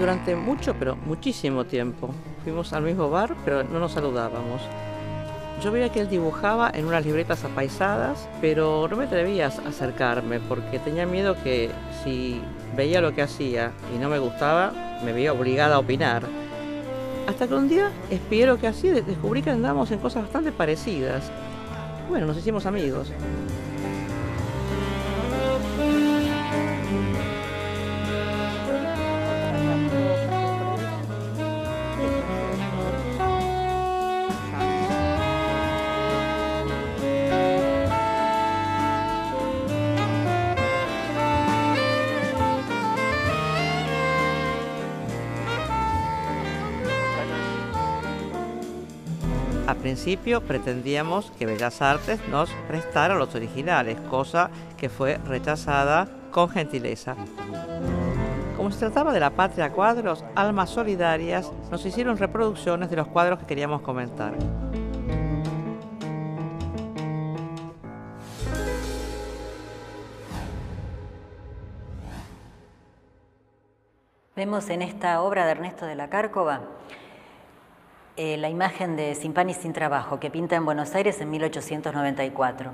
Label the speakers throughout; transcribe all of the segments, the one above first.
Speaker 1: Durante mucho, pero muchísimo tiempo. Fuimos al mismo bar, pero no nos saludábamos. Yo veía que él dibujaba en unas libretas apaisadas, pero no me atrevía a acercarme porque tenía miedo que si veía lo que hacía y no me gustaba, me veía obligada a opinar. Hasta que un día, espero que así, descubrí que andábamos en cosas bastante parecidas. Bueno, nos hicimos amigos. Al principio pretendíamos que Bellas Artes nos prestara los originales, cosa que fue rechazada con gentileza. Como se trataba de la Patria Cuadros, almas solidarias nos hicieron reproducciones de los cuadros que queríamos comentar.
Speaker 2: Vemos en esta obra de Ernesto de la Cárcova la imagen de Sin pan y sin trabajo, que pinta en Buenos Aires en 1894.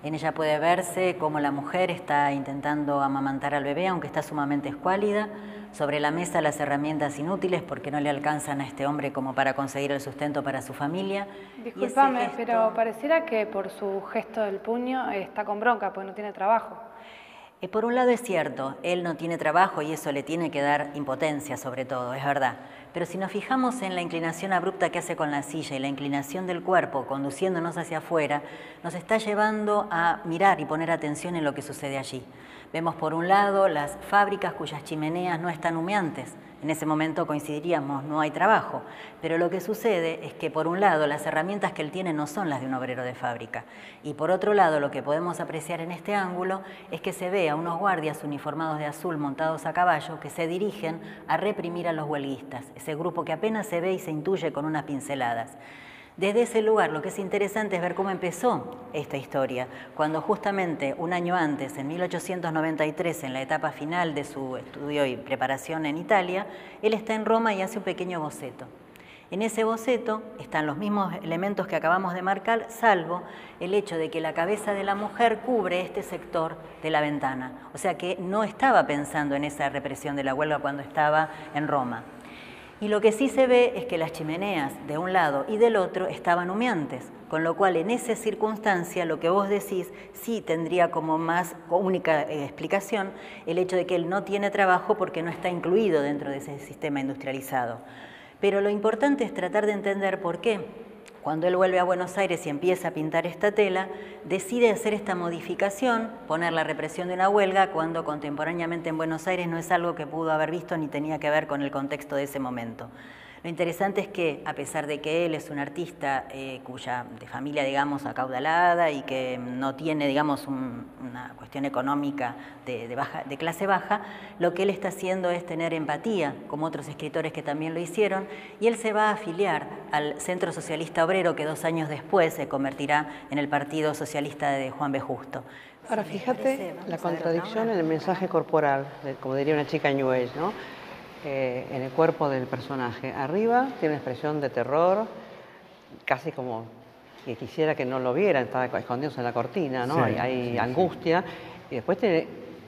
Speaker 2: En ella puede verse cómo la mujer está intentando amamantar al bebé, aunque está sumamente escuálida. Sobre la mesa las herramientas inútiles porque no le alcanzan a este hombre como para conseguir el sustento para su familia.
Speaker 3: Discúlpame, pero pareciera que por su gesto del puño está con bronca, porque no tiene trabajo.
Speaker 2: Por un lado es cierto, él no tiene trabajo y eso le tiene que dar impotencia sobre todo, es verdad. Pero si nos fijamos en la inclinación abrupta que hace con la silla y la inclinación del cuerpo conduciéndonos hacia afuera, nos está llevando a mirar y poner atención en lo que sucede allí. Vemos por un lado las fábricas cuyas chimeneas no están humeantes. En ese momento coincidiríamos, no hay trabajo. Pero lo que sucede es que por un lado las herramientas que él tiene no son las de un obrero de fábrica. Y por otro lado lo que podemos apreciar en este ángulo es que se ve a unos guardias uniformados de azul montados a caballo que se dirigen a reprimir a los huelguistas. Ese grupo que apenas se ve y se intuye con unas pinceladas. Desde ese lugar lo que es interesante es ver cómo empezó esta historia, cuando justamente un año antes, en 1893, en la etapa final de su estudio y preparación en Italia, él está en Roma y hace un pequeño boceto. En ese boceto están los mismos elementos que acabamos de marcar, salvo el hecho de que la cabeza de la mujer cubre este sector de la ventana. O sea que no estaba pensando en esa represión de la huelga cuando estaba en Roma. Y lo que sí se ve es que las chimeneas de un lado y del otro estaban humeantes, con lo cual en esa circunstancia lo que vos decís sí tendría como más única explicación el hecho de que él no tiene trabajo porque no está incluido dentro de ese sistema industrializado. Pero lo importante es tratar de entender por qué. Cuando él vuelve a Buenos Aires y empieza a pintar esta tela, decide hacer esta modificación, poner la represión de una huelga, cuando contemporáneamente en Buenos Aires no es algo que pudo haber visto ni tenía que ver con el contexto de ese momento. Lo interesante es que, a pesar de que él es un artista de familia, digamos, acaudalada y que no tiene, digamos, una cuestión económica de clase baja, lo que él está haciendo es tener empatía, como otros escritores que también lo hicieron, y él se va a afiliar al Centro Socialista Obrero, que 2 años después se convertirá en el Partido Socialista de Juan B. Justo.
Speaker 1: Ahora, fíjate la contradicción en el mensaje corporal, como diría una chica New Age, ¿no? En el cuerpo del personaje. Arriba tiene una expresión de terror, casi como que quisiera que no lo vieran, estaba escondiéndose en la cortina, ¿no? Sí, hay angustia, y después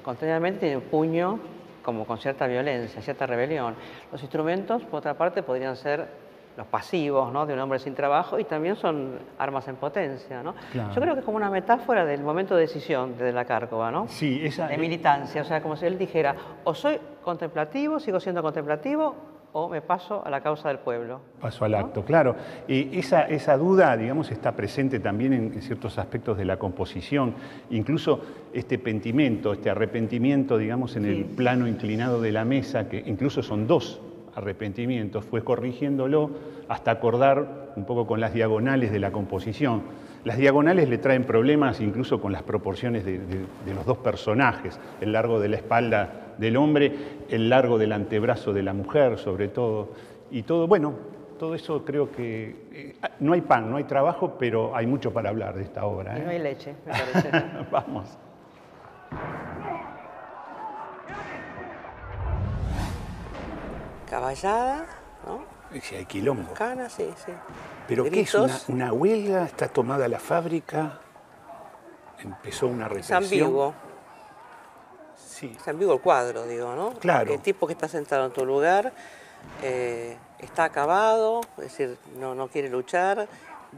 Speaker 1: continuamente tiene un puño como con cierta violencia, cierta rebelión. Los instrumentos, por otra parte, podrían ser los pasivos, ¿no?, de un hombre sin trabajo, y también son armas en potencia, ¿no? Claro. Yo creo que es como una metáfora del momento de decisión de la Cárcova, ¿no?
Speaker 4: Sí,
Speaker 1: de militancia, o sea, como si él dijera, o soy contemplativo, sigo siendo contemplativo, o me paso a la causa del pueblo.
Speaker 4: Paso al acto, ¿no? Claro. Esa duda, digamos, está presente también en ciertos aspectos de la composición, incluso este pentimento, este arrepentimiento, digamos, en el plano inclinado de la mesa, que incluso son 2 arrepentimientos, fue corrigiéndolo hasta acordar un poco con las diagonales de la composición. Las diagonales le traen problemas incluso con las proporciones de los 2 personajes, el largo de la espalda del hombre, el largo del antebrazo de la mujer, sobre todo, y todo, bueno, todo eso creo que no hay pan, no hay trabajo, pero hay mucho para hablar de esta obra.
Speaker 1: Y no hay leche, me parece.
Speaker 4: Vamos.
Speaker 1: caballada, ¿no?
Speaker 4: Si hay quilombo.
Speaker 1: Canas, sí, sí.
Speaker 4: ¿Pero
Speaker 1: gritos.
Speaker 4: qué es? ¿Una huelga? ¿Está tomada la fábrica? ¿Empezó una represión?
Speaker 1: Es ambiguo.
Speaker 4: Sí.
Speaker 1: Es ambiguo el cuadro, digo, ¿no?
Speaker 4: Claro.
Speaker 1: El tipo que está sentado en tu lugar está acabado, es decir, no quiere luchar,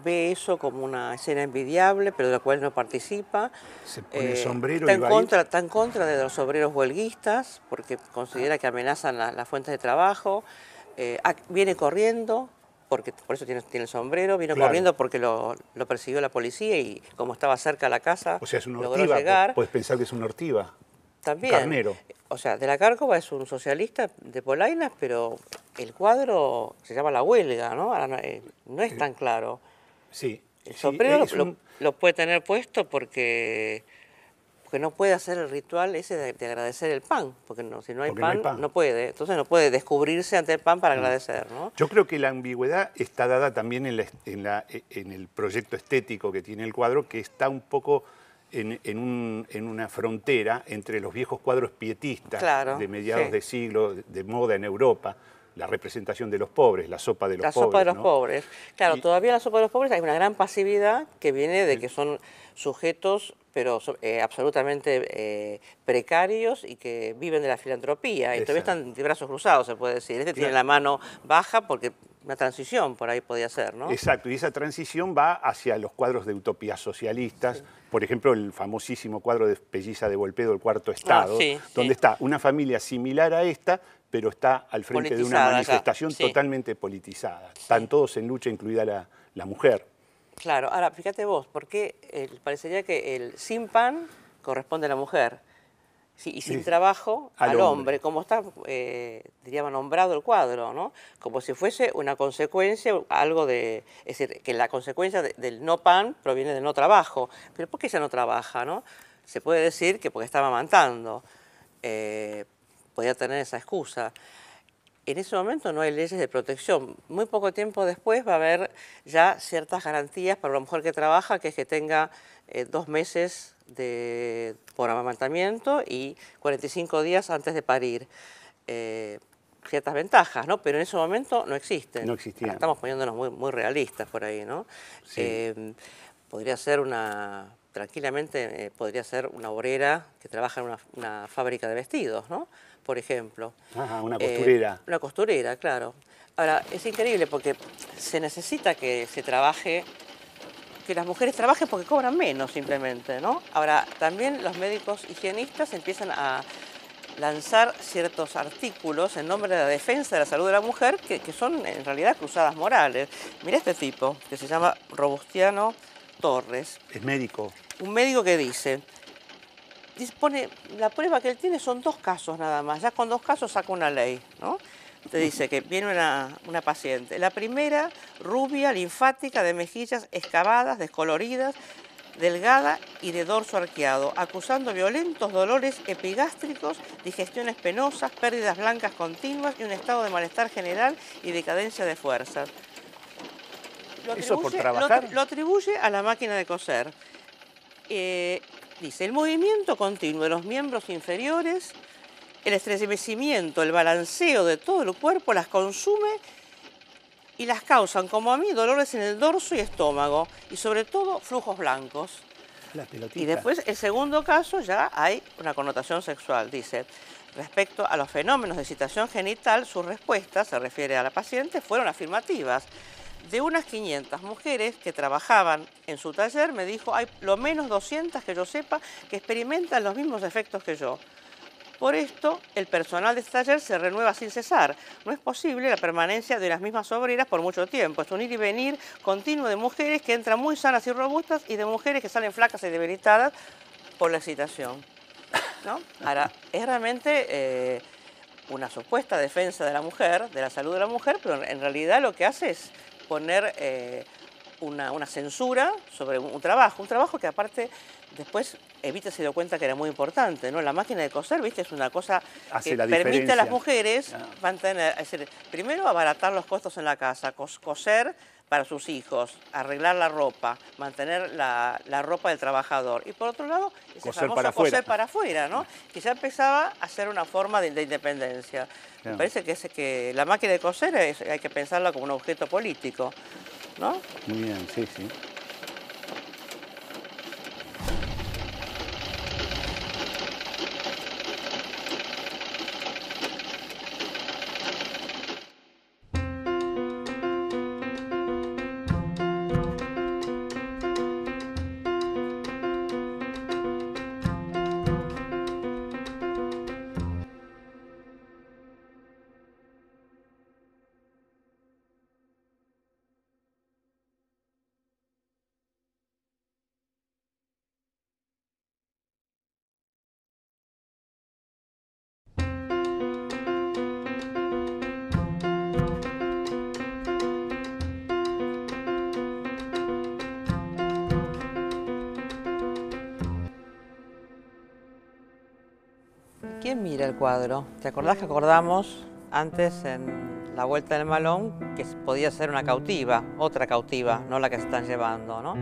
Speaker 1: ve eso como una escena envidiable, pero de la cual no participa.
Speaker 4: Se pone el sombrero
Speaker 1: está
Speaker 4: y va
Speaker 1: está en contra de los obreros huelguistas, porque considera que amenazan las fuentes de trabajo. Viene corriendo, porque por eso tiene el sombrero, vino corriendo porque lo persiguió la policía y como estaba cerca de la casa,
Speaker 4: o sea, es una
Speaker 1: logró
Speaker 4: ortiva,
Speaker 1: llegar.
Speaker 4: puedes pensar que es una ortiva.
Speaker 1: También.
Speaker 4: Carnero.
Speaker 1: O sea, de la Cárcova es un socialista de polainas, pero el cuadro se llama La Huelga, ¿no? Ahora no es tan claro.
Speaker 4: Sí.
Speaker 1: El sombrero lo puede tener puesto porque no puede hacer el ritual ese de agradecer el pan, porque si no hay pan, no puede. Entonces no puede descubrirse ante el pan para agradecer, ¿no?
Speaker 4: Yo creo que la ambigüedad está dada también en el proyecto estético que tiene el cuadro, que está un poco en una frontera entre los viejos cuadros pietistas de mediados de siglo, de moda en Europa, la representación de los pobres, la sopa de los pobres. La
Speaker 1: sopa de los pobres. Claro, todavía en la sopa de los pobres hay una gran pasividad que viene de que son sujetos, pero absolutamente precarios y que viven de la filantropía. Y todavía están de brazos cruzados, se puede decir. Tiene la mano baja porque una transición por ahí podía ser, ¿no?
Speaker 4: Exacto, y esa transición va hacia los cuadros de utopías socialistas. Por ejemplo, el famosísimo cuadro de Pelliza de Volpedo, El Cuarto Estado, donde está una familia similar a esta, pero está al frente de una manifestación totalmente politizada. Están todos en lucha, incluida la mujer.
Speaker 1: Claro, ahora fíjate vos, porque parecería que el sin pan corresponde a la mujer y sin trabajo al hombre, como está, diríamos, nombrado el cuadro, ¿no? Como si fuese una consecuencia, algo de, es decir, que la consecuencia del no pan proviene del no trabajo. Pero ¿por qué ella no trabaja, no? Se puede decir que porque estaba amamantando. Podía tener esa excusa. En ese momento no hay leyes de protección. Muy poco tiempo después va a haber ya ciertas garantías para una mujer que trabaja, que es que tenga 2 meses por amamantamiento y 45 días antes de parir. Ciertas ventajas, ¿no? Pero en ese momento no existen.
Speaker 4: No existían.
Speaker 1: Estamos poniéndonos muy realistas por ahí, ¿no? Sí. Podría ser tranquilamente podría ser una obrera que trabaja en una fábrica de vestidos, ¿no? Por ejemplo.
Speaker 4: Ajá, una costurera.
Speaker 1: Una costurera, claro. Ahora, es increíble porque se necesita que se trabaje, que las mujeres trabajen porque cobran menos simplemente, ¿no? Ahora, también los médicos higienistas empiezan a lanzar ciertos artículos en nombre de la defensa de la salud de la mujer que son en realidad cruzadas morales. Mirá este tipo, que se llama Robustiano Torres.
Speaker 4: Es médico.
Speaker 1: Un médico que dice, la prueba que él tiene son 2 casos nada más, ya con 2 casos saca una ley, ¿no? Te dice que viene una paciente, la primera, rubia, linfática, de mejillas excavadas, descoloridas, delgada y de dorso arqueado, acusando violentos dolores epigástricos, digestiones penosas, pérdidas blancas continuas y un estado de malestar general y decadencia de fuerzas.
Speaker 4: ¿Eso por trabajar?
Speaker 1: Lo atribuye a la máquina de coser. Dice, el movimiento continuo de los miembros inferiores, el estremecimiento, el balanceo de todo el cuerpo las consume y las causan, como a mí, dolores en el dorso y estómago, y sobre todo flujos blancos. Y después, el segundo caso, ya hay una connotación sexual. Dice, respecto a los fenómenos de excitación genital, sus respuestas, se refiere a la paciente, fueron afirmativas. De unas 500 mujeres que trabajaban en su taller, me dijo, hay lo menos 200 que yo sepa que experimentan los mismos efectos que yo. Por esto, el personal de este taller se renueva sin cesar. No es posible la permanencia de las mismas obreras por mucho tiempo. Es un ir y venir continuo de mujeres que entran muy sanas y robustas y de mujeres que salen flacas y debilitadas por la excitación, ¿no? Ahora, es realmente una supuesta defensa de la mujer, de la salud de la mujer, pero en realidad lo que hace es poner una censura sobre un trabajo que aparte después Evita se dio cuenta que era muy importante, ¿no? La máquina de coser, ¿viste? Es una cosa que permite a las mujeres mantener, es decir, primero abaratar los costos en la casa, coser para sus hijos, arreglar la ropa, mantener la ropa del trabajador. Y por otro lado, ese
Speaker 4: coser
Speaker 1: famoso
Speaker 4: para
Speaker 1: para afuera, ¿no? Que ya empezaba a ser una forma de independencia.
Speaker 4: Claro.
Speaker 1: Me parece que la máquina de coser hay que pensarla como un objeto político, ¿no?
Speaker 4: Muy bien, sí, sí.
Speaker 1: ¿Quién mira el cuadro? ¿Te acordás que acordamos antes en la Vuelta del Malón que podía ser una cautiva, otra cautiva, no la que se están llevando, ¿no?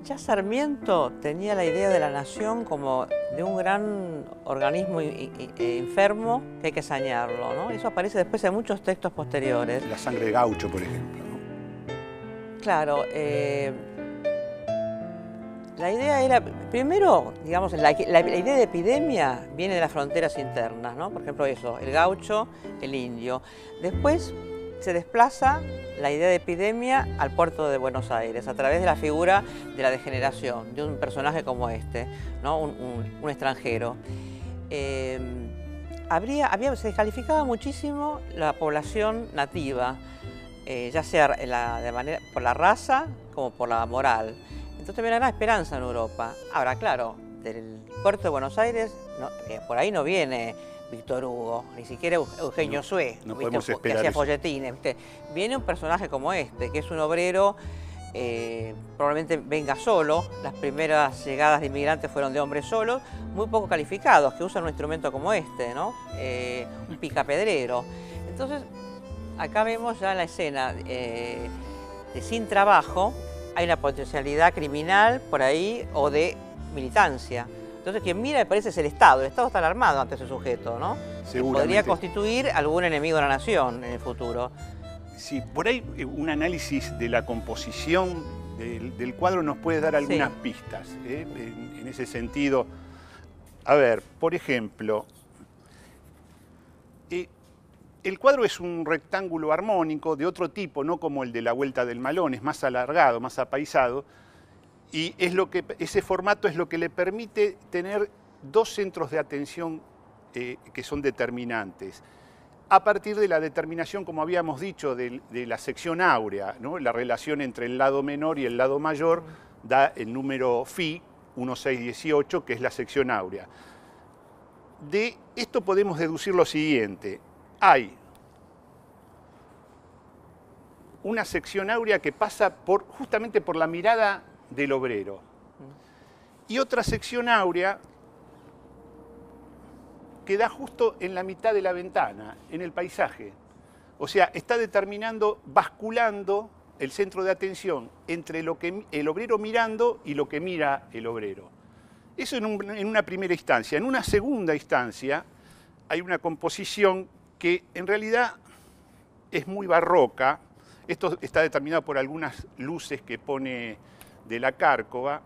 Speaker 1: Ya Sarmiento tenía la idea de la nación como de un gran organismo enfermo que hay que sanearlo, ¿no? Eso aparece después en muchos textos posteriores.
Speaker 4: La sangre de gaucho, por ejemplo, ¿no?
Speaker 1: Claro. La idea era, primero, digamos, la idea de epidemia viene de las fronteras internas, ¿no? Por ejemplo, eso, el gaucho, el indio. Después se desplaza la idea de epidemia al puerto de Buenos Aires a través de la figura de la degeneración, de un personaje como este, ¿no? Un extranjero. Se descalificaba muchísimo la población nativa, ya sea por la raza como por la moral. Entonces había una gran esperanza en Europa. Ahora, claro, del puerto de Buenos Aires, por ahí no viene Víctor Hugo, ni siquiera Eugenio Sué,
Speaker 4: no
Speaker 1: ¿viste?
Speaker 4: podemos esperar
Speaker 1: que hacía
Speaker 4: eso.
Speaker 1: folletines. ¿Viste? Viene un personaje como este, que es un obrero, probablemente venga solo. Las primeras llegadas de inmigrantes fueron de hombres solos, muy poco calificados, que usan un instrumento como este, ¿no? Un picapedrero. Entonces, acá vemos ya en la escena de sin trabajo, hay una potencialidad criminal por ahí o de militancia. Entonces quien mira me parece es el Estado está alarmado ante ese sujeto, ¿no?
Speaker 4: Seguramente.
Speaker 1: Podría constituir algún enemigo de la nación en el futuro.
Speaker 4: Sí, por ahí un análisis de la composición del cuadro nos puede dar algunas pistas, ¿eh? En ese sentido. A ver, por ejemplo, el cuadro es un rectángulo armónico de otro tipo, no como el de la Vuelta del Malón, es más alargado, más apaisado, y ese formato es lo que le permite tener dos centros de atención que son determinantes. A partir de la determinación, como habíamos dicho, de la sección áurea, ¿no? La relación entre el lado menor y el lado mayor da el número Φ, 1618, que es la sección áurea. De esto podemos deducir lo siguiente. Hay una sección áurea que pasa justamente por la mirada del obrero. Y otra sección áurea que da justo en la mitad de la ventana, en el paisaje. O sea, está determinando, basculando el centro de atención entre lo que el obrero mirando y lo que mira el obrero. Eso en una primera instancia. En una segunda instancia hay una composición que en realidad es muy barroca. Esto está determinado por algunas luces que pone de la Cárcova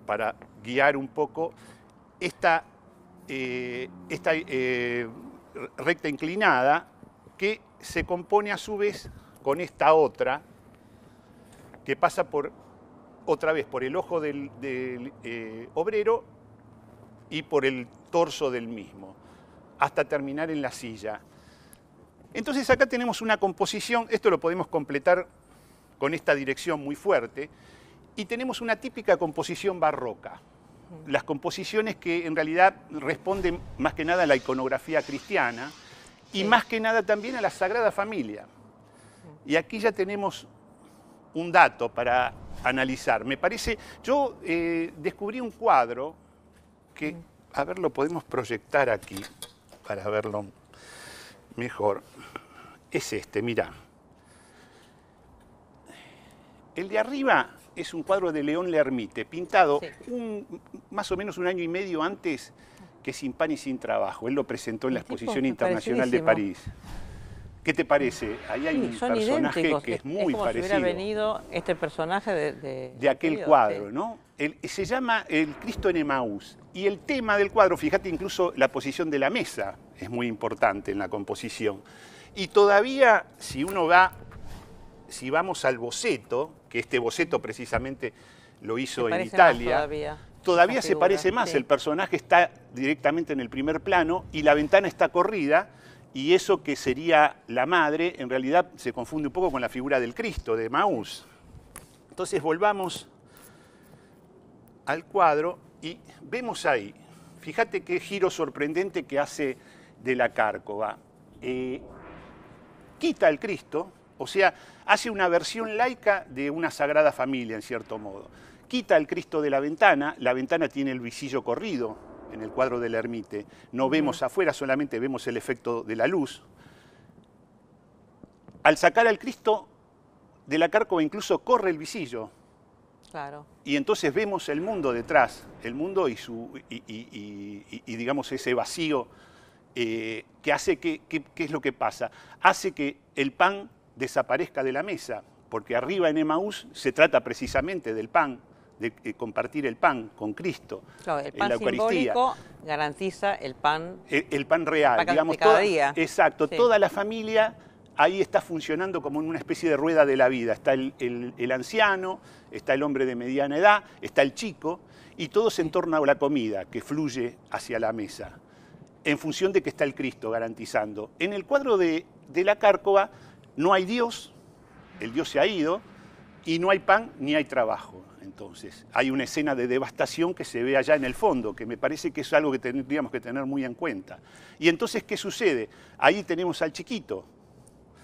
Speaker 4: para guiar un poco esta recta inclinada que se compone a su vez con esta otra que pasa otra vez por el ojo del obrero y por el torso del mismo, hasta terminar en la silla. Entonces acá tenemos una composición, esto lo podemos completar con esta dirección muy fuerte, y tenemos una típica composición barroca. Las composiciones que en realidad responden más que nada a la iconografía cristiana y más que nada también a la Sagrada Familia. Y aquí ya tenemos un dato para analizar. Me parece, yo descubrí un cuadro que, a ver, lo podemos proyectar aquí para verlo mejor. es este, mirá. El de arriba es un cuadro de León Lermite, pintado más o menos un año y medio antes que Sin Pan y Sin Trabajo. Él lo presentó en la Exposición Internacional de París. ¿Qué te parece? Ahí hay un personaje que es muy parecido.
Speaker 1: Si hubiera venido este personaje de
Speaker 4: aquel cuadro, ¿no? Se llama El Cristo en Emaús. Y el tema del cuadro, fíjate, incluso la posición de la mesa es muy importante en la composición. Y todavía, si vamos al boceto, que este boceto precisamente lo hizo en Italia, todavía se parece más. Sí. El personaje está directamente en el primer plano y la ventana está corrida. Y eso que sería la madre, en realidad se confunde un poco con la figura del Cristo, de Emaús. Entonces volvamos al cuadro y vemos ahí, fíjate qué giro sorprendente que hace de la Cárcova. Quita al Cristo, o sea, hace una versión laica de una Sagrada Familia, en cierto modo. Quita al Cristo de la ventana tiene el visillo corrido, en el cuadro del Ermite. No vemos afuera, solamente vemos el efecto de la luz. Al sacar al Cristo de la Cárcova incluso corre el visillo.
Speaker 1: Claro. Y
Speaker 4: entonces vemos el mundo detrás, el mundo y digamos ese vacío que hace ¿qué es lo que pasa? Hace que el pan desaparezca de la mesa, porque arriba en Emaús se trata precisamente del pan, de compartir el pan con Cristo.
Speaker 1: Claro, el pan simbólico garantiza el pan.
Speaker 4: El pan real,
Speaker 1: pan
Speaker 4: digamos.
Speaker 1: De cada día.
Speaker 4: Exacto, sí. Toda la familia ahí está funcionando como en una especie de rueda de la vida. Está el anciano, está el hombre de mediana edad, está el chico, y todos en torno a la comida que fluye hacia la mesa, en función de que está el Cristo garantizando. En el cuadro de la Cárcova no hay Dios, el Dios se ha ido, y no hay pan ni hay trabajo. Entonces, hay una escena de devastación que se ve allá en el fondo, que me parece que es algo que tendríamos que tener muy en cuenta. Y entonces, ¿qué sucede? Ahí tenemos al chiquito.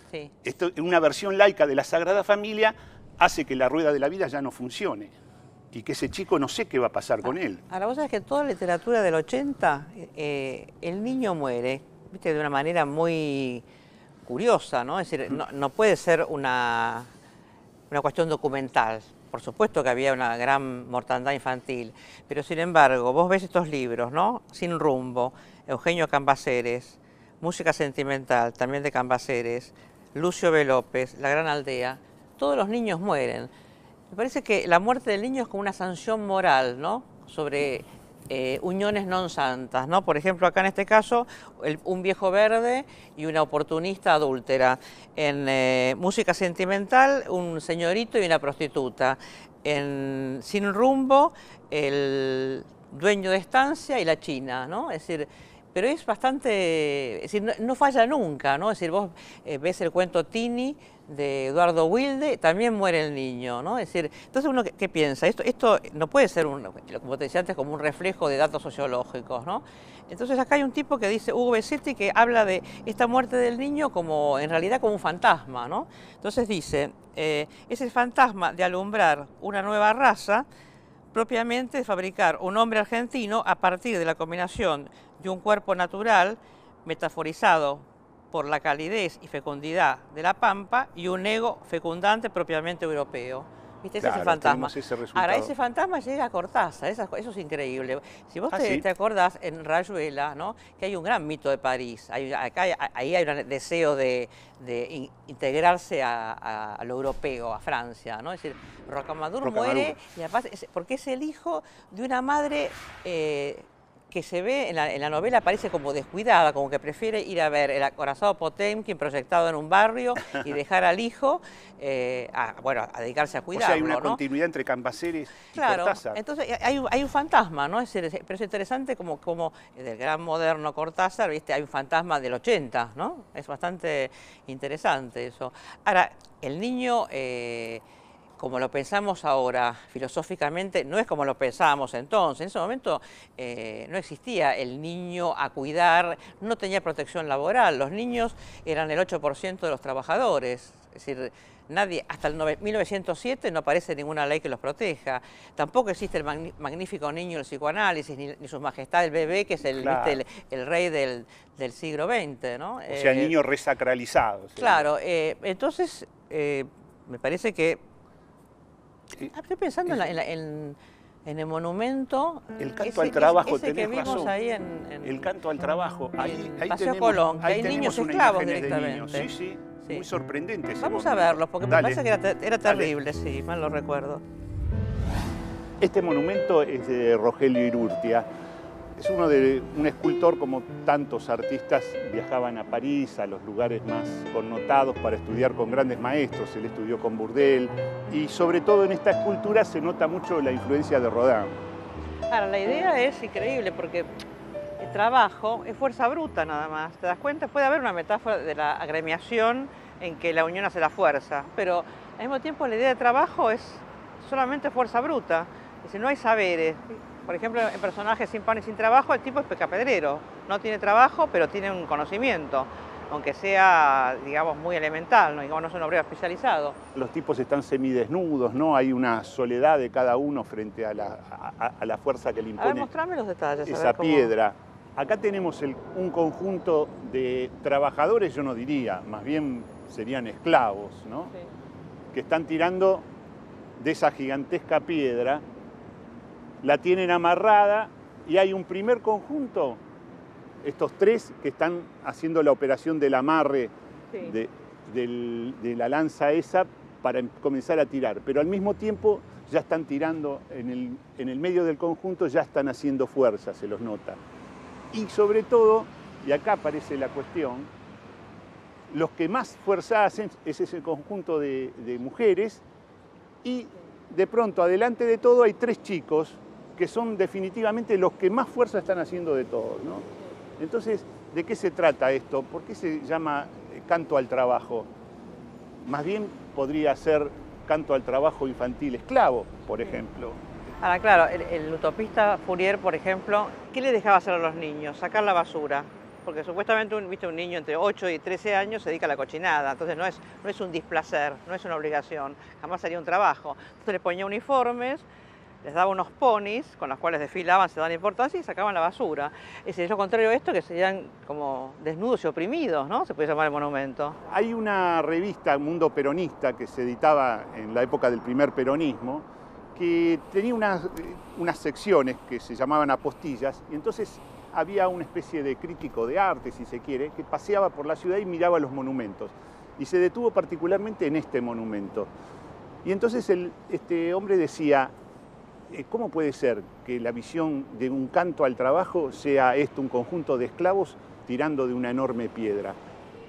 Speaker 1: Sí.
Speaker 4: Esto, una versión laica de la Sagrada Familia hace que la rueda de la vida ya no funcione. Y que ese chico no sé qué va a pasar con él.
Speaker 1: Ahora, vos sabés que en toda la literatura del 80, el niño muere, ¿viste? De una manera muy curiosa, ¿no? Es decir, no puede ser una cuestión documental. Por supuesto que había una gran mortandad infantil, pero sin embargo, vos ves estos libros, ¿no? Sin rumbo, Eugenio Cambaceres, Música sentimental, también de Cambaceres, Lucio B. López, La gran aldea, todos los niños mueren. Me parece que la muerte del niño es como una sanción moral, ¿no? Sobre uniones non santas, ¿no? Por ejemplo, acá en este caso, un viejo verde y una oportunista adúltera. En Música sentimental, un señorito y una prostituta. En Sin rumbo, el dueño de estancia y la china, ¿no? Es decir, pero es bastante, es decir, no falla nunca, ¿no? Es decir, vos ves el cuento Tini de Eduardo Wilde, también muere el niño, ¿no? Es decir, entonces uno ¿qué piensa? Esto no puede ser, como te decía antes, como un reflejo de datos sociológicos, ¿no? Entonces acá hay un tipo que dice, Hugo Besetti, que habla de esta muerte del niño como, en realidad, como un fantasma, ¿no? Entonces dice, es el fantasma de alumbrar una nueva raza, propiamente de fabricar un hombre argentino a partir de la combinación de un cuerpo natural, metaforizado por la calidez y fecundidad de la pampa, y un ego fecundante propiamente europeo. ¿Viste? Ese
Speaker 4: Claro,
Speaker 1: es el fantasma.
Speaker 4: ese
Speaker 1: Ahora, ese fantasma llega a Cortázar, eso es increíble. Si vos te acordás en Rayuela, ¿no? Que hay un gran mito de París, ahí hay un deseo de integrarse a lo europeo, a Francia, ¿no? Es decir, Rocamadour muere, y además, porque es el hijo de una madre que se ve en la novela, parece como descuidada, como que prefiere ir a ver el acorazado Potemkin proyectado en un barrio y dejar al hijo a dedicarse a cuidarlo.
Speaker 4: O sea, hay una continuidad entre Cambaceres y Cortázar.
Speaker 1: Entonces hay un fantasma, ¿no? Pero es interesante como del gran moderno Cortázar, ¿viste? Hay un fantasma del 80, ¿no? Es bastante interesante eso. Ahora, el niño como lo pensamos ahora filosóficamente, no es como lo pensábamos entonces. En ese momento no existía el niño a cuidar, no tenía protección laboral. Los niños eran el 8% de los trabajadores. Es decir, nadie, hasta el 1907 no aparece ninguna ley que los proteja. Tampoco existe el magnífico niño del psicoanálisis, ni su majestad el bebé, que es el,
Speaker 4: claro,
Speaker 1: ¿viste? El rey del siglo XX, ¿no?
Speaker 4: O sea, niños resacralizados.
Speaker 1: Claro, entonces me parece que... Estoy pensando en el monumento.
Speaker 4: El canto al trabajo,
Speaker 1: ese que vimos
Speaker 4: razón.
Speaker 1: ahí
Speaker 4: el canto al trabajo. Ahí
Speaker 1: Paseo Colón, que hay niños esclavos directamente.
Speaker 4: Sí, muy sorprendente ese
Speaker 1: Vamos
Speaker 4: monumento.
Speaker 1: a verlos, porque me parece que era terrible, sí, mal lo recuerdo.
Speaker 4: Este monumento es de Rogelio Irurtia. Es un escultor, como tantos artistas, viajaban a París, a los lugares más connotados para estudiar con grandes maestros. Él estudió con Bourdelle y sobre todo en esta escultura se nota mucho la influencia de Rodin.
Speaker 1: Ahora, la idea es increíble porque el trabajo es fuerza bruta nada más. ¿Te das cuenta? Puede haber una metáfora de la agremiación en que la unión hace la fuerza, pero al mismo tiempo la idea de trabajo es solamente fuerza bruta. Es decir, no hay saberes. Por ejemplo, en Personajes sin pan y sin trabajo, el tipo es pecapedrero. No tiene trabajo, pero tiene un conocimiento, aunque sea, digamos, muy elemental, ¿no? Digamos, no es un obrero especializado.
Speaker 4: Los tipos están semidesnudos, ¿no? Hay una soledad de cada uno frente a la fuerza que le impone.
Speaker 1: A ver, mostrame los detalles.
Speaker 4: Esa piedra. Acá tenemos un conjunto de trabajadores, yo no diría, más bien serían esclavos, ¿no? Sí. Que están tirando de esa gigantesca piedra. La tienen amarrada y hay un primer conjunto, estos tres que están haciendo la operación del amarre, sí, de la lanza esa para comenzar a tirar. Pero al mismo tiempo ya están tirando, en el medio del conjunto ya están haciendo fuerza, se los nota. Y sobre todo, y acá aparece la cuestión, los que más fuerza hacen es ese conjunto de mujeres y de pronto, adelante de todo, hay tres chicos que son definitivamente los que más fuerza están haciendo de todos, ¿no? Entonces, ¿de qué se trata esto? ¿Por qué se llama canto al trabajo? Más bien podría ser canto al trabajo infantil esclavo, por ejemplo.
Speaker 1: Ahora, claro, el utopista Fourier, por ejemplo, ¿qué le dejaba hacer a los niños? Sacar la basura. Porque supuestamente un niño entre 8 y 13 años se dedica a la cochinada, entonces no es un displacer, no es una obligación, jamás sería un trabajo. Entonces les ponía uniformes, les daba unos ponis con los cuales desfilaban, se daban importancia y sacaban la basura. Es lo contrario a esto, que serían como desnudos y oprimidos, ¿no? Se puede llamar el monumento.
Speaker 4: Hay una revista, Mundo Peronista, que se editaba en la época del primer peronismo, que tenía unas secciones que se llamaban apostillas, y entonces había una especie de crítico de arte, si se quiere, que paseaba por la ciudad y miraba los monumentos. Y se detuvo particularmente en este monumento. Y entonces este hombre decía, ¿cómo puede ser que la visión de un canto al trabajo sea esto, un conjunto de esclavos tirando de una enorme piedra?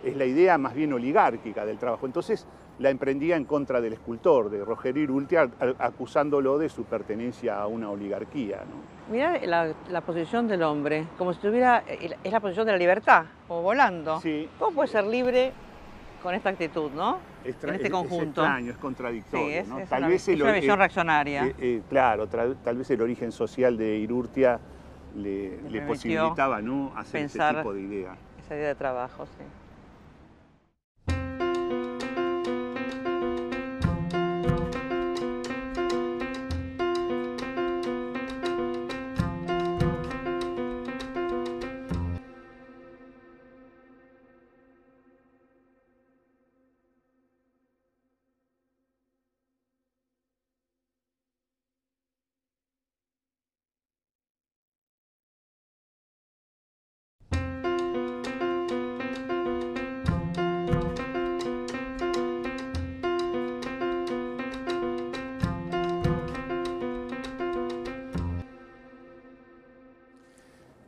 Speaker 4: Es la idea más bien oligárquica del trabajo. Entonces la emprendía en contra del escultor, de Rogelio Irurtia, acusándolo de su pertenencia a una oligarquía, ¿no?
Speaker 1: Mirá la posición del hombre, como si tuviera, es la posición de la libertad, como volando.
Speaker 4: Sí.
Speaker 1: ¿Cómo puede ser libre con esta actitud, no? En este conjunto.
Speaker 4: Es extraño, es contradictorio,
Speaker 1: sí,
Speaker 4: ¿no?
Speaker 1: Es
Speaker 4: tal
Speaker 1: una,
Speaker 4: vez
Speaker 1: es una visión reaccionaria.
Speaker 4: Claro, tal vez el origen social de Irurtia le posibilitaba, ¿no?, hacer ese tipo de idea.
Speaker 1: Esa idea de trabajo, sí.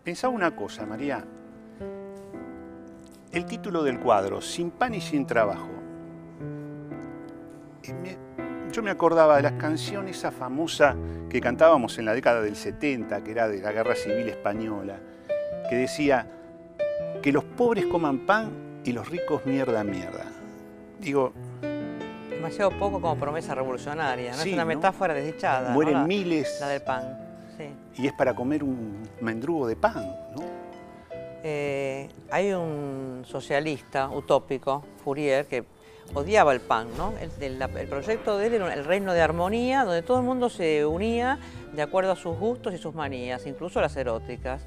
Speaker 4: Pensaba una cosa, María. El título del cuadro, Sin pan y sin trabajo. Yo me acordaba de las canciones esa famosa que cantábamos en la década del 70, que era de la Guerra Civil Española, que decía que los pobres coman pan y los ricos mierda, mierda. Digo,
Speaker 1: demasiado poco como promesa revolucionaria, ¿no?
Speaker 4: Sí,
Speaker 1: Es una metáfora desdichada.
Speaker 4: Mueren
Speaker 1: ¿no?
Speaker 4: miles.
Speaker 1: La del pan, sí.
Speaker 4: Y es para comer un mendrugo de pan, ¿no?
Speaker 1: Hay un socialista utópico, Fourier, que odiaba el pan, ¿no? El proyecto de él era el reino de armonía, donde todo el mundo se unía de acuerdo a sus gustos y sus manías, incluso las eróticas.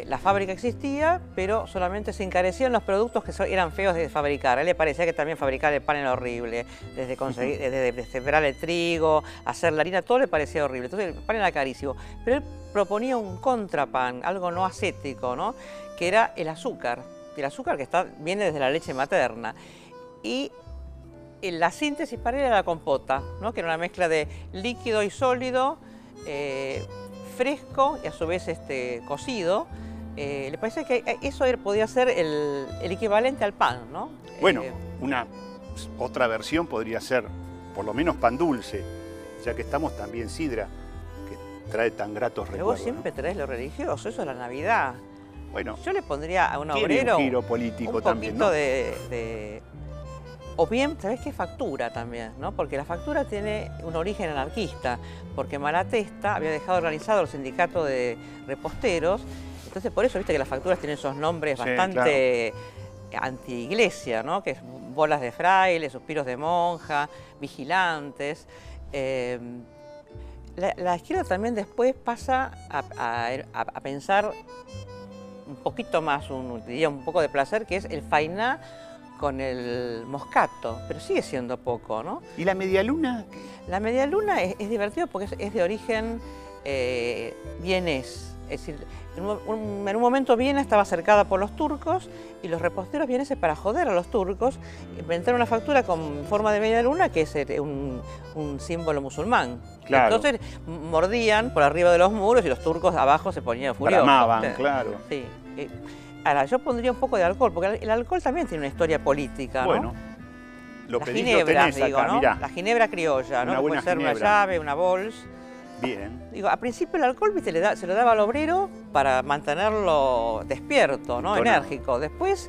Speaker 1: La fábrica existía, pero solamente se encarecían los productos que eran feos de fabricar. A él le parecía que también fabricar el pan era horrible, desde sembrar el trigo, hacer la harina, todo le parecía horrible. Entonces el pan era carísimo. Pero él proponía un contrapan, algo no ascético, ¿no? Que era el azúcar que viene desde la leche materna. Y la síntesis para él era la compota, ¿no? Que era una mezcla de líquido y sólido, fresco y a su vez cocido. Le parece que eso podía ser el equivalente al pan, ¿no?
Speaker 4: Bueno, otra versión podría ser, por lo menos pan dulce, ya que estamos también sidra, que trae tan gratos
Speaker 1: pero
Speaker 4: recuerdos.
Speaker 1: vos siempre
Speaker 4: ¿no?
Speaker 1: traes lo religioso, eso es la Navidad.
Speaker 4: Bueno,
Speaker 1: yo le pondría a un
Speaker 4: tiene
Speaker 1: obrero
Speaker 4: un giro político
Speaker 1: un
Speaker 4: también,
Speaker 1: poquito
Speaker 4: ¿no?
Speaker 1: O bien, ¿sabés qué? Factura también, ¿no? Porque la factura tiene un origen anarquista, porque Malatesta había dejado organizado el sindicato de reposteros, entonces por eso, viste que las facturas tienen esos nombres
Speaker 4: Sí,
Speaker 1: bastante anti-iglesia, ¿no? Que es bolas de fraile, suspiros de monja, vigilantes. La izquierda también después pasa a pensar un poquito más, diría un poco de placer, que es el fainá con el moscato, pero sigue siendo poco, ¿no?
Speaker 4: ¿Y la medialuna?
Speaker 1: La medialuna es divertido porque es de origen vienés. Es decir, en un momento Viena estaba cercada por los turcos y los reposteros vieneses, para joder a los turcos, inventaron una factura con forma de media luna que es un símbolo musulmán.
Speaker 4: Claro.
Speaker 1: Entonces mordían por arriba de los muros y los turcos abajo se ponían furiosos.
Speaker 4: Bramaban, claro.
Speaker 1: Sí. Ahora, yo pondría un poco de alcohol, porque el alcohol también tiene una historia política, ¿no?
Speaker 4: Bueno, lo
Speaker 1: la
Speaker 4: pedís,
Speaker 1: ginebra,
Speaker 4: lo tenés
Speaker 1: digo,
Speaker 4: acá,
Speaker 1: ¿no?
Speaker 4: mirá.
Speaker 1: La ginebra criolla, ¿no?
Speaker 4: Una
Speaker 1: Que
Speaker 4: buena
Speaker 1: puede ser una
Speaker 4: ginebra.
Speaker 1: llave, una bols.
Speaker 4: Bien.
Speaker 1: Digo, al principio el alcohol, viste, se lo daba al obrero para mantenerlo despierto, ¿no?
Speaker 4: Bueno.
Speaker 1: Enérgico. Después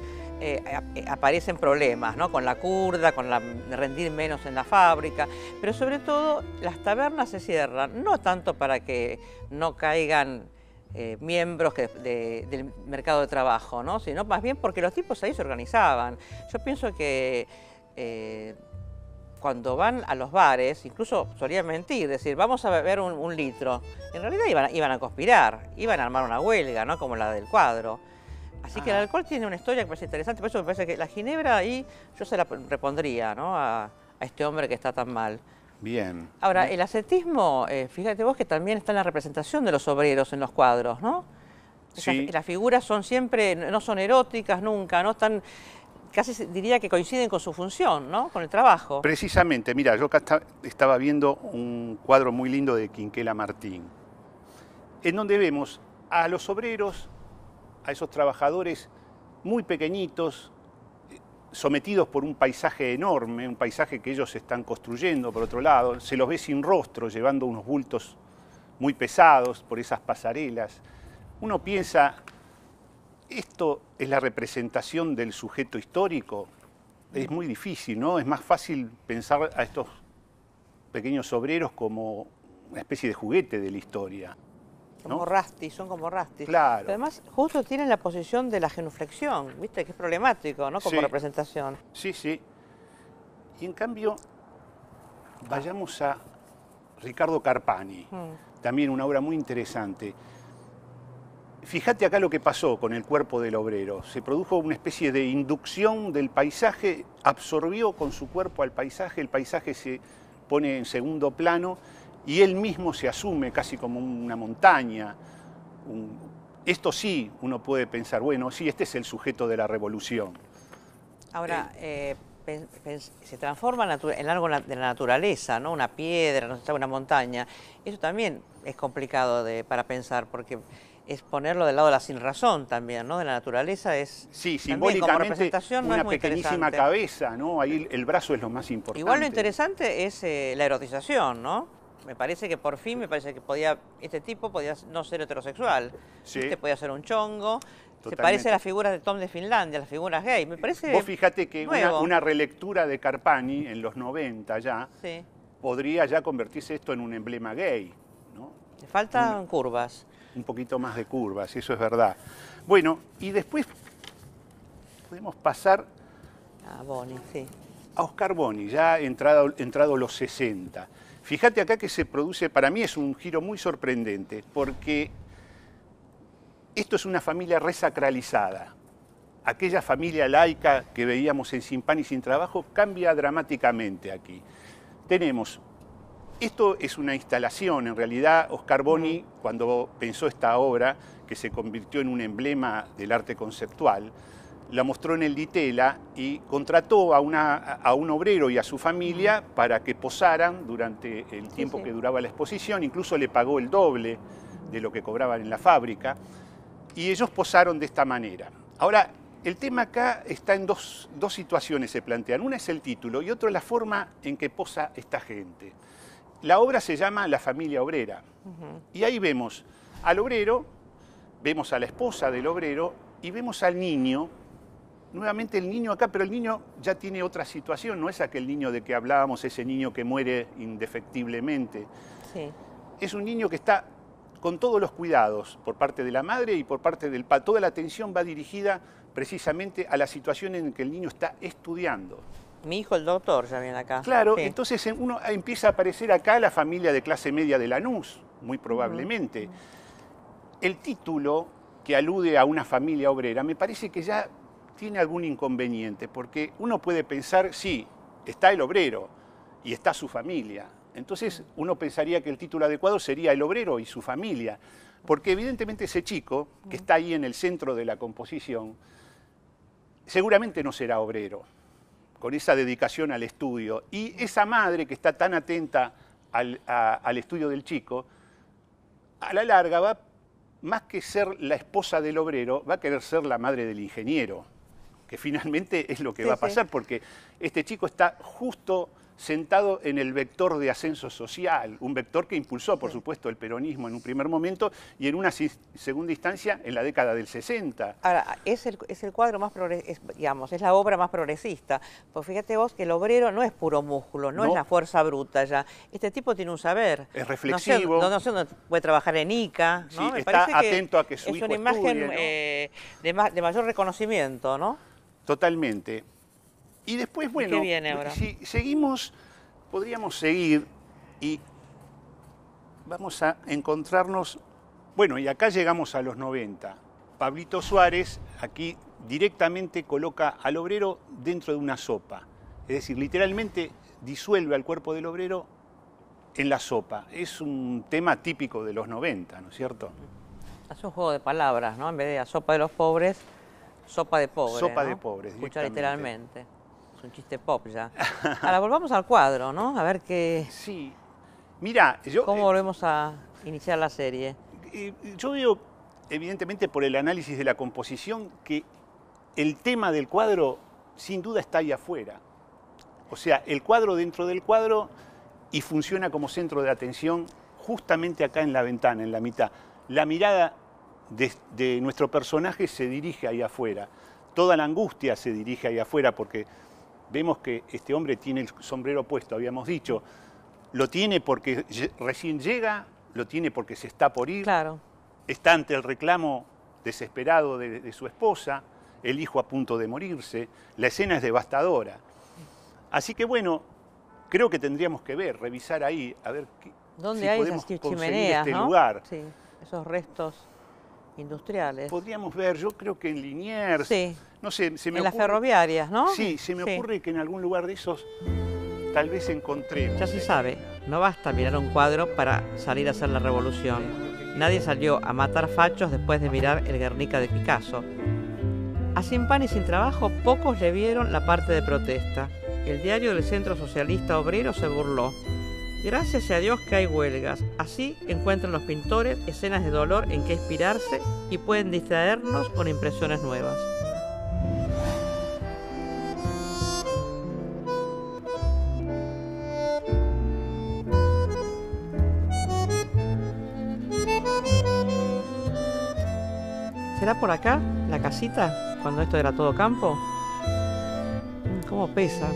Speaker 1: aparecen problemas, ¿no? Con la curda, de rendir menos en la fábrica. Pero sobre todo, las tabernas se cierran, no tanto para que no caigan miembros del mercado de trabajo, ¿no? Sino más bien porque los tipos ahí se organizaban. Yo pienso que cuando van a los bares, incluso solían mentir, decir, vamos a beber un litro. En realidad iban a conspirar, iban a armar una huelga, ¿no? Como la del cuadro. Así que el alcohol tiene una historia que me parece interesante, por eso me parece que la ginebra ahí yo se la repondría, ¿no? A este hombre que está tan mal.
Speaker 4: Bien.
Speaker 1: Ahora, el ascetismo, fíjate vos que también está en la representación de los obreros en los cuadros, ¿no?
Speaker 4: Sí.
Speaker 1: Las figuras son siempre, no son eróticas nunca, no están, casi diría que coinciden con su función, ¿no? Con el trabajo.
Speaker 4: Precisamente, mira, yo acá estaba viendo un cuadro muy lindo de Quinquela Martín, en donde vemos a los obreros, a esos trabajadores muy pequeñitos, sometidos por un paisaje enorme, un paisaje que ellos están construyendo, por otro lado, se los ve sin rostro, llevando unos bultos muy pesados por esas pasarelas. Uno piensa, ¿esto es la representación del sujeto histórico? Es muy difícil, ¿no? Es más fácil pensar a estos pequeños obreros como una especie de juguete de la historia, ¿no?
Speaker 1: Son como rastis.
Speaker 4: Claro.
Speaker 1: Pero además, justo tienen la posición de la genuflexión, ¿viste? Que es problemático, ¿no? Como
Speaker 4: Sí.
Speaker 1: representación.
Speaker 4: Sí, sí. Y en cambio, vayamos a Ricardo Carpani, también una obra muy interesante. Fíjate acá lo que pasó con el cuerpo del obrero. Se produjo una especie de inducción del paisaje, absorbió con su cuerpo al paisaje, el paisaje se pone en segundo plano y él mismo se asume casi como una montaña. Esto sí, uno puede pensar, bueno, sí, este es el sujeto de la revolución.
Speaker 1: Ahora, se transforma en algo de la naturaleza, ¿no? Una piedra, no sé, una montaña. Eso también es complicado para pensar, porque es ponerlo del lado de la sinrazón también, ¿no? De la naturaleza es...
Speaker 4: Sí,
Speaker 1: también como
Speaker 4: simbólicamente
Speaker 1: representación no es
Speaker 4: una
Speaker 1: muy
Speaker 4: pequeñísima
Speaker 1: interesante.
Speaker 4: cabeza, ¿no? Ahí el brazo es lo más importante.
Speaker 1: Igual lo interesante es la erotización, ¿no? Me parece que por fin, este tipo podía no ser heterosexual.
Speaker 4: Sí.
Speaker 1: Este podía ser un chongo, Se parece a las figuras de Tom de Finlandia, las figuras gay. Me parece.
Speaker 4: Vos fíjate que una relectura de Carpani en los 90 ya podría ya convertirse esto en un emblema gay, ¿no?
Speaker 1: Le faltan curvas.
Speaker 4: Un poquito más de curvas, eso es verdad. Bueno, y después podemos pasar
Speaker 1: a Boni, sí.
Speaker 4: A Oscar Boni, ya entrado los 60. Fíjate acá que se produce, para mí es un giro muy sorprendente, porque esto es una familia resacralizada. Aquella familia laica que veíamos en Sin Pan y Sin Trabajo cambia dramáticamente aquí. Tenemos, esto es una instalación, en realidad Oscar Boni, cuando pensó esta obra, que se convirtió en un emblema del arte conceptual, la mostró en el Ditela y contrató a un obrero y a su familia para que posaran durante el tiempo que duraba la exposición, incluso le pagó el doble de lo que cobraban en la fábrica, y ellos posaron de esta manera. Ahora, el tema acá está en dos situaciones se plantean. Una es el título y otra es la forma en que posa esta gente. La obra se llama La familia obrera, y ahí vemos al obrero, vemos a la esposa del obrero y vemos al niño. Nuevamente el niño acá, pero el niño ya tiene otra situación, no es aquel niño de que hablábamos, ese niño que muere indefectiblemente. Sí. Es un niño que está con todos los cuidados por parte de la madre y por parte del padre. Toda la atención va dirigida precisamente a la situación en que el niño está estudiando.
Speaker 1: Mi hijo, el doctor, ya viene acá.
Speaker 4: Claro, entonces uno empieza a aparecer acá la familia de clase media de Lanús, muy probablemente. El título que alude a una familia obrera me parece que ya tiene algún inconveniente, porque uno puede pensar, sí, está el obrero y está su familia. Entonces uno pensaría que el título adecuado sería El obrero y su familia, porque evidentemente ese chico que está ahí en el centro de la composición seguramente no será obrero, con esa dedicación al estudio. Y esa madre que está tan atenta al estudio del chico, a la larga va, más que ser la esposa del obrero, va a querer ser la madre del ingeniero, que finalmente es lo que va a pasar, porque este chico está justo sentado en el vector de ascenso social, un vector que impulsó, por supuesto, el peronismo en un primer momento y en una segunda instancia en la década del 60.
Speaker 1: Ahora, es el cuadro más progresista, digamos, es la obra más progresista, pues fíjate vos que el obrero no es puro músculo, no es la fuerza bruta ya. Este tipo tiene un saber.
Speaker 4: Es reflexivo.
Speaker 1: No sé dónde puede trabajar en ICA, ¿no?
Speaker 4: Sí, está atento a que su hijo
Speaker 1: estudie. Es una imagen de mayor reconocimiento, ¿no?
Speaker 4: Totalmente. Y después, bueno,
Speaker 1: ¿qué viene ahora?
Speaker 4: Si seguimos, podríamos seguir y vamos a encontrarnos, bueno, y acá llegamos a los 90. Pablito Suárez aquí directamente coloca al obrero dentro de una sopa. Es decir, literalmente disuelve al cuerpo del obrero en la sopa. Es un tema típico de los 90, ¿no es cierto?
Speaker 1: Hace un juego de palabras, ¿no? En vez de la sopa de los pobres, sopa de pobres.
Speaker 4: Sopa
Speaker 1: ¿no?
Speaker 4: de pobres,
Speaker 1: escucha literalmente. Es un chiste pop ya. Ahora volvamos al cuadro, ¿no? A ver qué...
Speaker 4: Sí. Mira,
Speaker 1: ¿cómo volvemos a iniciar la serie?
Speaker 4: Yo veo, evidentemente por el análisis de la composición, que el tema del cuadro sin duda está ahí afuera. O sea, el cuadro dentro del cuadro y funciona como centro de atención justamente acá en la ventana, en la mitad. La mirada de nuestro personaje se dirige ahí afuera. Toda la angustia se dirige ahí afuera porque vemos que este hombre tiene el sombrero puesto, habíamos dicho. Lo tiene porque recién llega, lo tiene porque se está por ir.
Speaker 1: Claro.
Speaker 4: Está ante el reclamo desesperado de su esposa, el hijo a punto de morirse. La escena es devastadora. Así que bueno, creo que tendríamos que revisar ahí, a ver
Speaker 1: ¿dónde hay
Speaker 4: podemos
Speaker 1: esas
Speaker 4: conseguir
Speaker 1: chimeneas,
Speaker 4: este
Speaker 1: ¿no?
Speaker 4: lugar.
Speaker 1: Sí, esos restos industriales.
Speaker 4: Podríamos ver, yo creo que en Liniers,
Speaker 1: sí.
Speaker 4: No sé, se me
Speaker 1: en las ferroviarias, ¿no?
Speaker 4: Sí, se me ocurre que en algún lugar de esos tal vez encontremos.
Speaker 1: Ya se sabe, no basta mirar un cuadro para salir a hacer la revolución. Nadie salió a matar fachos después de mirar el Guernica de Picasso. A Sin Pan y Sin Trabajo pocos le vieron la parte de protesta. El diario del Centro Socialista Obrero se burló. Gracias a Dios que hay huelgas. Así encuentran los pintores escenas de dolor en que inspirarse y pueden distraernos con impresiones nuevas. ¿Será por acá, la casita, cuando esto era todo campo? ¿Cómo pesa?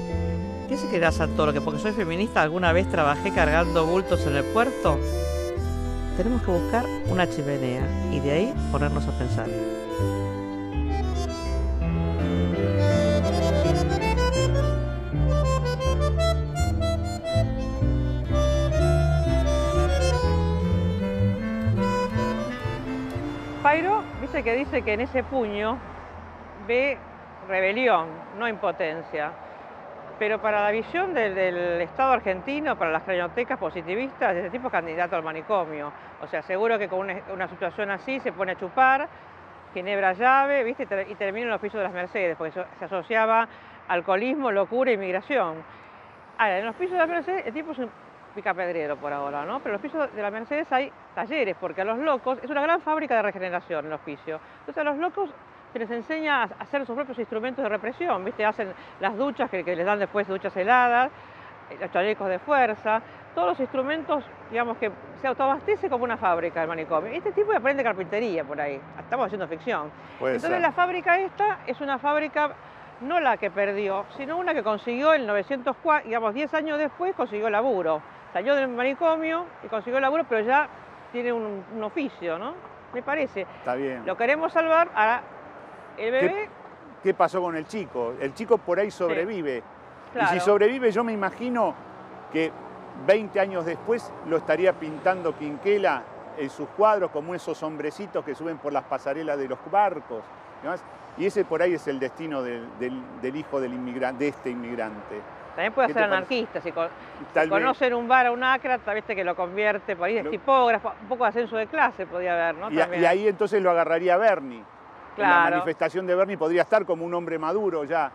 Speaker 1: ¿Qué se querrá Santoro? ¿Que porque soy feminista alguna vez trabajé cargando bultos en el puerto? Tenemos que buscar una chimenea y de ahí ponernos a pensar. Pairo, viste que dice que en ese puño ve rebelión, no impotencia. Pero para la visión del Estado argentino, para las craniotecas positivistas, ese tipo es candidato al manicomio. O sea, seguro que con una situación así se pone a chupar, ginebra llave, ¿viste? Y termina en los pisos de las Mercedes, porque se asociaba alcoholismo, locura e inmigración. Ahora, en los pisos de las Mercedes, el tipo es un picapedrero por ahora, ¿no? Pero en los pisos de las Mercedes hay talleres, porque a los locos, es una gran fábrica de regeneración en los pisos. Entonces a los locos se les enseña a hacer sus propios instrumentos de represión, ¿viste? Hacen las duchas que les dan después duchas heladas, los chalecos de fuerza, todos los instrumentos, digamos, que se autoabastece como una fábrica el manicomio. Este tipo aprende carpintería por ahí, estamos haciendo ficción. Entonces la fábrica esta es una fábrica, no la que perdió, sino una que consiguió en 904, digamos, 10 años después consiguió laburo. Salió del manicomio y consiguió laburo, pero ya tiene un oficio, ¿no? Me parece.
Speaker 5: Está bien.
Speaker 1: Lo queremos salvar a... El bebé...
Speaker 5: ¿Qué pasó con el chico? El chico por ahí sobrevive.
Speaker 1: Sí, claro.
Speaker 5: Y si sobrevive, yo me imagino que 20 años después lo estaría pintando Quinquela en sus cuadros como esos hombrecitos que suben por las pasarelas de los barcos. Y ese por ahí es el destino del hijo del inmigrante, de este inmigrante.
Speaker 1: También puede ser anarquista. Si conocen un bar a un ácrata, viste que lo convierte por ahí, es tipógrafo, un poco de ascenso de clase podía haber, ¿no?
Speaker 5: Y ahí entonces lo agarraría Bernie.
Speaker 1: Claro.
Speaker 5: En la manifestación de Bernie podría estar como un hombre maduro ya,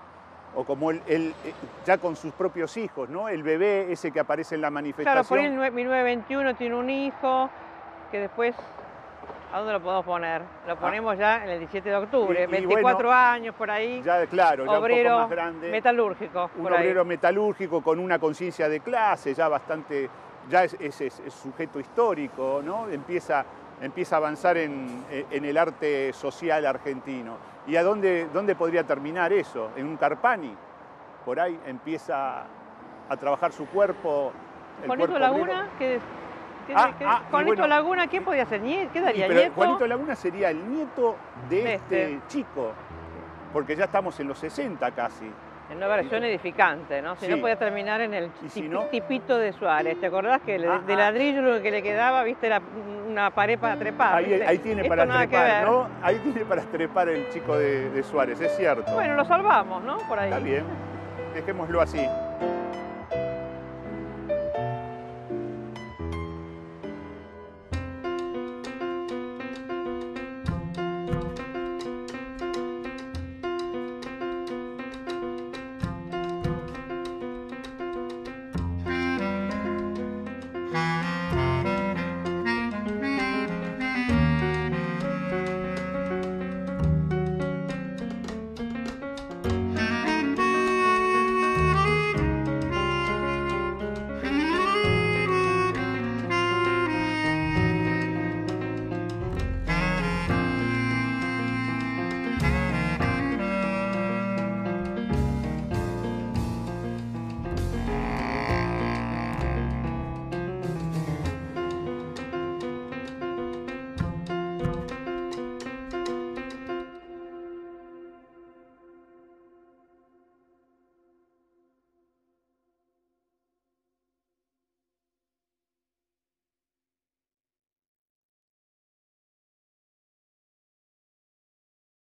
Speaker 5: o como él ya con sus propios hijos, ¿no? El bebé ese que aparece en la manifestación.
Speaker 1: Claro, por ahí en 1921 tiene un hijo, que después, ¿a dónde lo podemos poner? Lo ponemos ya en el 17 de octubre, 24 años por ahí.
Speaker 5: Ya, claro, ya
Speaker 1: obrero
Speaker 5: un poco más grande.
Speaker 1: Metalúrgico.
Speaker 5: Un obrero metalúrgico con una conciencia de clase, ya bastante, ya es sujeto histórico, ¿no? Empieza a avanzar en el arte social argentino. ¿Y a dónde podría terminar eso? En un Carpani. Por ahí empieza a trabajar su cuerpo.
Speaker 1: Juanito Laguna, Juanito Laguna, ¿quién podría ser? ¿Qué daría?
Speaker 5: Pero
Speaker 1: ¿Nieto?
Speaker 5: Juanito Laguna sería el nieto de este chico, porque ya estamos en los 60 casi.
Speaker 1: En una versión edificante, ¿no? Si no podía terminar en el tipito de Suárez. ¿Te acordás que de ladrillo lo que le quedaba, viste, era una pared para trepar?
Speaker 5: Ahí tiene para trepar, ¿no? Ahí tiene para trepar el chico de Suárez, es cierto.
Speaker 1: Bueno, lo salvamos, ¿no? Por ahí.
Speaker 5: Está bien, dejémoslo así.